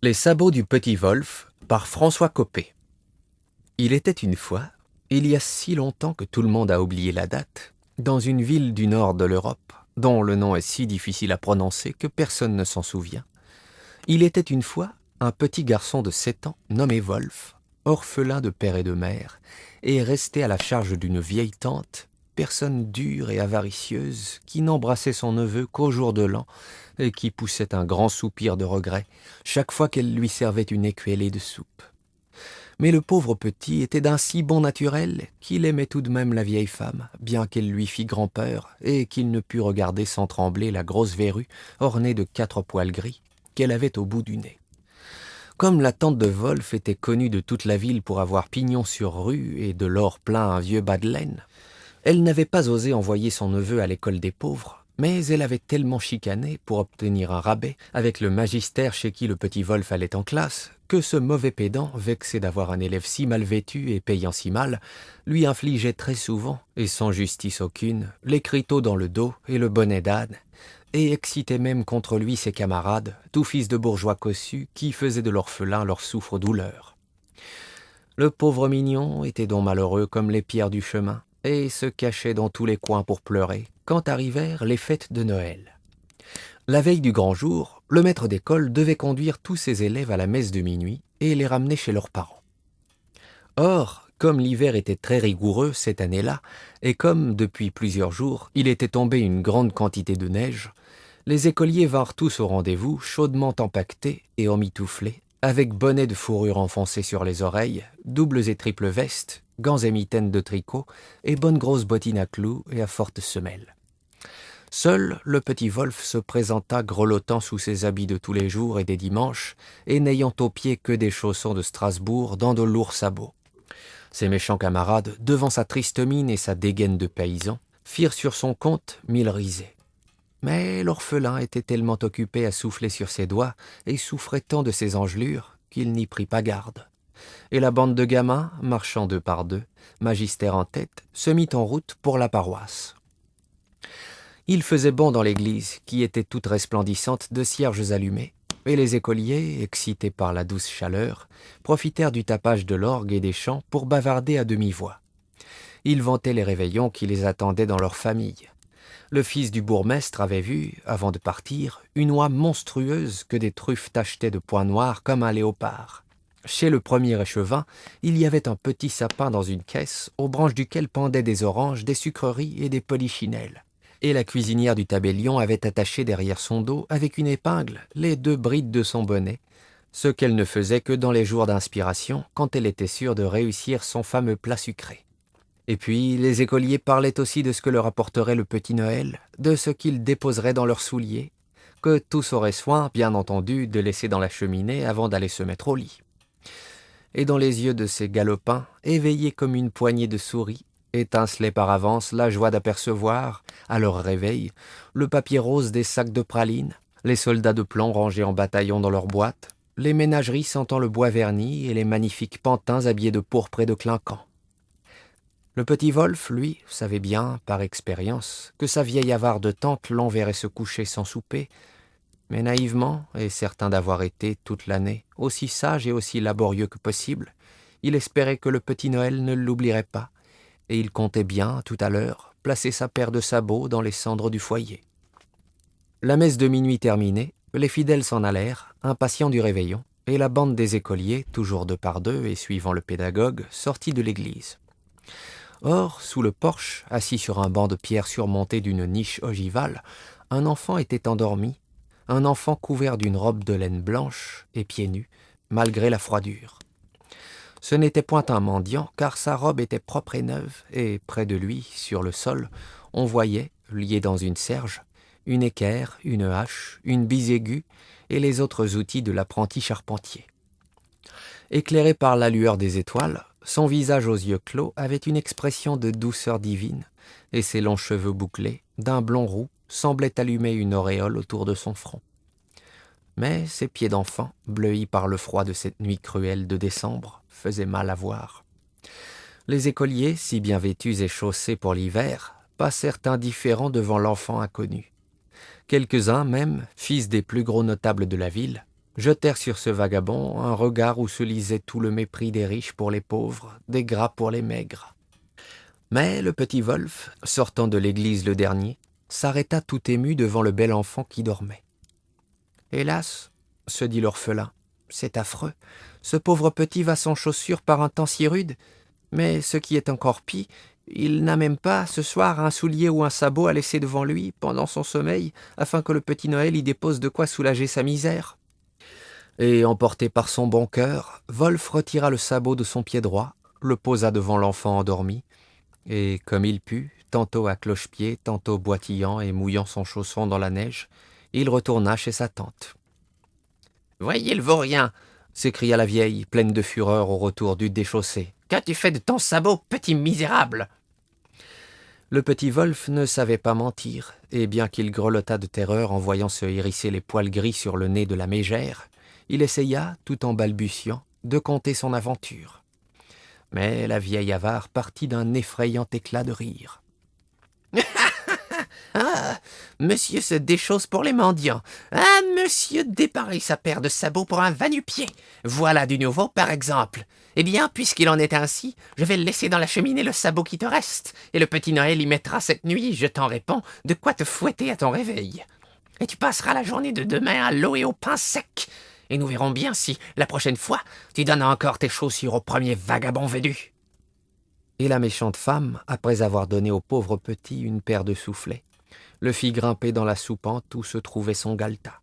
Les sabots du petit Wolf par François Coppée. Il était une fois, il y a si longtemps que tout le monde a oublié la date, dans une ville du nord de l'Europe, dont le nom est si difficile à prononcer que personne ne s'en souvient. Il était une fois un petit garçon de 7 ans nommé Wolf, orphelin de père et de mère, et resté à la charge d'une vieille tante, personne dure et avaricieuse, qui n'embrassait son neveu qu'au jour de l'an et qui poussait un grand soupir de regret chaque fois qu'elle lui servait une écuellée de soupe. Mais le pauvre petit était d'un si bon naturel qu'il aimait tout de même la vieille femme, bien qu'elle lui fît grand-peur et qu'il ne pût regarder sans trembler la grosse verrue ornée de 4 poils gris qu'elle avait au bout du nez. Comme la tante de Wolf était connue de toute la ville pour avoir pignon sur rue et de l'or plein un vieux bas de laine, elle n'avait pas osé envoyer son neveu à l'école des pauvres, mais elle avait tellement chicané pour obtenir un rabais avec le magistère chez qui le petit Wolf allait en classe, que ce mauvais pédant, vexé d'avoir un élève si mal vêtu et payant si mal, lui infligeait très souvent, et sans justice aucune, l'écriteau dans le dos et le bonnet d'âne, et excitait même contre lui ses camarades, tous fils de bourgeois cossus, qui faisaient de l'orphelin leur souffre-douleur. Le pauvre mignon était donc malheureux comme les pierres du chemin, et se cachait dans tous les coins pour pleurer, quand arrivèrent les fêtes de Noël. La veille du grand jour, le maître d'école devait conduire tous ses élèves à la messe de minuit et les ramener chez leurs parents. Or, comme l'hiver était très rigoureux cette année-là, et comme, depuis plusieurs jours, il était tombé une grande quantité de neige, les écoliers vinrent tous au rendez-vous, chaudement empaquetés et emmitouflés, avec bonnets de fourrure enfoncés sur les oreilles, doubles et triples vestes, gants et mitaines de tricot, et bonnes grosses bottines à clous et à fortes semelles. Seul le petit Wolf se présenta grelottant sous ses habits de tous les jours et des dimanches, et n'ayant aux pieds que des chaussons de Strasbourg dans de lourds sabots. Ses méchants camarades, devant sa triste mine et sa dégaine de paysan, firent sur son compte 1000 risées. Mais l'orphelin était tellement occupé à souffler sur ses doigts et souffrait tant de ses engelures qu'il n'y prit pas garde. Et la bande de gamins, marchant 2 par 2, magistère en tête, se mit en route pour la paroisse. Il faisait bon dans l'église, qui était toute resplendissante de cierges allumés, et les écoliers, excités par la douce chaleur, profitèrent du tapage de l'orgue et des chants pour bavarder à demi-voix. Ils vantaient les réveillons qui les attendaient dans leur famille. Le fils du bourgmestre avait vu, avant de partir, une oie monstrueuse que des truffes tachetaient de points noirs comme un léopard. Chez le premier échevin, il y avait un petit sapin dans une caisse, aux branches duquel pendaient des oranges, des sucreries et des polichinelles. Et la cuisinière du tabellion avait attaché derrière son dos, avec une épingle, les 2 brides de son bonnet, ce qu'elle ne faisait que dans les jours d'inspiration, quand elle était sûre de réussir son fameux plat sucré. Et puis, les écoliers parlaient aussi de ce que leur apporterait le petit Noël, de ce qu'ils déposeraient dans leurs souliers, que tous auraient soin, bien entendu, de laisser dans la cheminée avant d'aller se mettre au lit. Et dans les yeux de ces galopins, éveillés comme une poignée de souris, étincelait par avance la joie d'apercevoir, à leur réveil, le papier rose des sacs de pralines, les soldats de plomb rangés en bataillon dans leurs boîtes, les ménageries sentant le bois verni et les magnifiques pantins habillés de pourpre et de clinquant. Le petit Wolf, lui, savait bien, par expérience, que sa vieille avarde tante l'enverrait se coucher sans souper, mais naïvement, et certain d'avoir été, toute l'année, aussi sage et aussi laborieux que possible, il espérait que le petit Noël ne l'oublierait pas, et il comptait bien, tout à l'heure, placer sa paire de sabots dans les cendres du foyer. La messe de minuit terminée, les fidèles s'en allèrent, impatients du réveillon, et la bande des écoliers, toujours 2 par 2 et suivant le pédagogue, sortit de l'église. Or, sous le porche, assis sur un banc de pierre surmonté d'une niche ogivale, un enfant était endormi, un enfant couvert d'une robe de laine blanche et pieds nus, malgré la froidure. Ce n'était point un mendiant, car sa robe était propre et neuve, et près de lui, sur le sol, on voyait, liés dans une serge, une équerre, une hache, une bise aiguë et les autres outils de l'apprenti charpentier. Éclairé par la lueur des étoiles, son visage aux yeux clos avait une expression de douceur divine, et ses longs cheveux bouclés, d'un blond roux, semblaient allumer une auréole autour de son front. Mais ses pieds d'enfant, bleuis par le froid de cette nuit cruelle de décembre, faisaient mal à voir. Les écoliers, si bien vêtus et chaussés pour l'hiver, passèrent indifférents devant l'enfant inconnu. Quelques-uns même, fils des plus gros notables de la ville, jetèrent sur ce vagabond un regard où se lisait tout le mépris des riches pour les pauvres, des gras pour les maigres. Mais le petit Wolf, sortant de l'église le dernier, s'arrêta tout ému devant le bel enfant qui dormait. « Hélas, se dit l'orphelin, c'est affreux, ce pauvre petit va sans chaussures par un temps si rude, mais ce qui est encore pis, il n'a même pas, ce soir, un soulier ou un sabot à laisser devant lui, pendant son sommeil, afin que le petit Noël y dépose de quoi soulager sa misère. » Et, emporté par son bon cœur, Wolf retira le sabot de son pied droit, le posa devant l'enfant endormi, et, comme il put, tantôt à cloche-pied, tantôt boitillant et mouillant son chausson dans la neige, il retourna chez sa tante. « Voyez le vaurien !» s'écria la vieille, pleine de fureur au retour du déchaussé. « Qu'as-tu fait de ton sabot, petit misérable ?» Le petit Wolf ne savait pas mentir, et bien qu'il grelottât de terreur en voyant se hérisser les poils gris sur le nez de la mégère, il essaya, tout en balbutiant, de conter son aventure. Mais la vieille avare partit d'un effrayant éclat de rire. « Ah, monsieur se déchausse pour les mendiants. Ah, monsieur dépareille sa paire de sabots pour un va-nu-pied. Voilà du nouveau, par exemple. Eh bien, puisqu'il en est ainsi, je vais laisser dans la cheminée le sabot qui te reste, et le petit Noël y mettra cette nuit, je t'en réponds, de quoi te fouetter à ton réveil. Et tu passeras la journée de demain à l'eau et au pain sec. Et nous verrons bien si, la prochaine fois, tu donnes encore tes chaussures au premier vagabond venu. » Et la méchante femme, après avoir donné au pauvre petit une paire de soufflets, le fit grimper dans la soupente où se trouvait son galetas.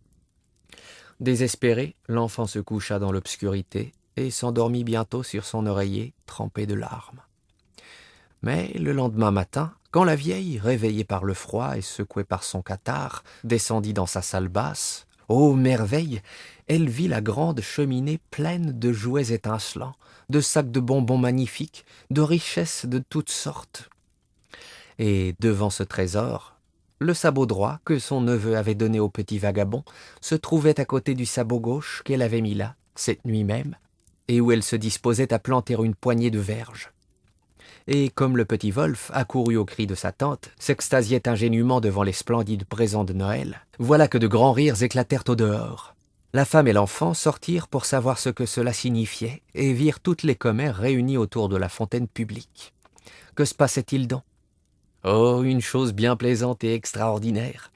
Désespéré, l'enfant se coucha dans l'obscurité et s'endormit bientôt sur son oreiller, trempé de larmes. Mais le lendemain matin, quand la vieille, réveillée par le froid et secouée par son catarrhe, descendit dans sa salle basse, ô merveille, elle vit la grande cheminée pleine de jouets étincelants, de sacs de bonbons magnifiques, de richesses de toutes sortes. Et devant ce trésor, le sabot droit que son neveu avait donné au petit vagabond se trouvait à côté du sabot gauche qu'elle avait mis là, cette nuit même, et où elle se disposait à planter une poignée de verges. Et comme le petit Wolf, accouru au cri de sa tante, s'extasiait ingénument devant les splendides présents de Noël, voilà que de grands rires éclatèrent au dehors. La femme et l'enfant sortirent pour savoir ce que cela signifiait et virent toutes les commères réunies autour de la fontaine publique. Que se passait-il donc ? Oh, une chose bien plaisante et extraordinaire.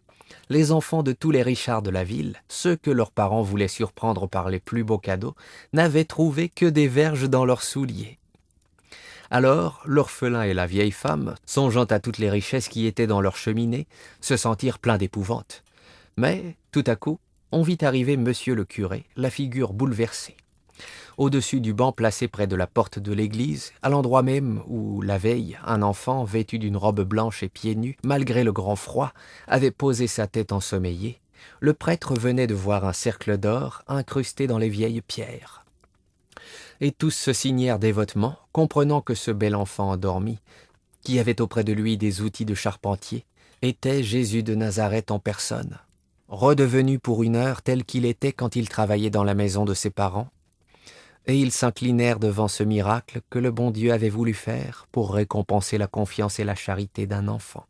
Les enfants de tous les Richards de la ville, ceux que leurs parents voulaient surprendre par les plus beaux cadeaux, n'avaient trouvé que des verges dans leurs souliers. Alors, l'orphelin et la vieille femme, songeant à toutes les richesses qui étaient dans leur cheminée, se sentirent pleins d'épouvante. Mais, tout à coup, on vit arriver monsieur le curé, la figure bouleversée. Au-dessus du banc placé près de la porte de l'église, à l'endroit même où, la veille, un enfant, vêtu d'une robe blanche et pieds nus, malgré le grand froid, avait posé sa tête ensommeillée, le prêtre venait de voir un cercle d'or incrusté dans les vieilles pierres. Et tous se signèrent dévotement, comprenant que ce bel enfant endormi, qui avait auprès de lui des outils de charpentier, était Jésus de Nazareth en personne, redevenu pour une heure tel qu'il était quand il travaillait dans la maison de ses parents, et ils s'inclinèrent devant ce miracle que le bon Dieu avait voulu faire pour récompenser la confiance et la charité d'un enfant.